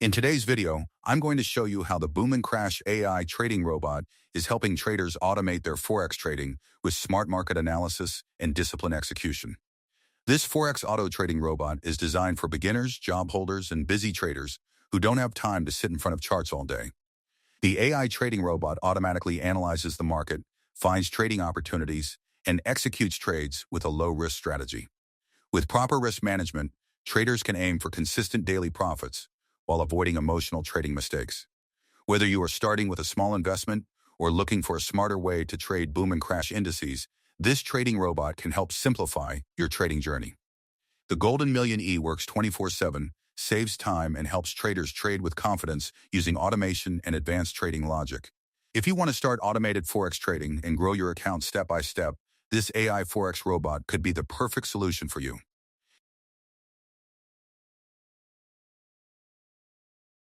In today's video, I'm going to show you how the Boom and Crash AI trading robot is helping traders automate their Forex trading with smart market analysis and disciplined execution. This Forex auto trading robot is designed for beginners, job holders, and busy traders who don't have time to sit in front of charts all day. The AI trading robot automatically analyzes the market, finds trading opportunities, and executes trades with a low-risk strategy. With proper risk management, traders can aim for consistent daily profits while avoiding emotional trading mistakes. Whether you are starting with a small investment or looking for a smarter way to trade boom and crash indices, this trading robot can help simplify your trading journey. The Golden Million E works 24/7, saves time, and helps traders trade with confidence using automation and advanced trading logic. If you want to start automated Forex trading and grow your account step by step, this AI Forex robot could be the perfect solution for you.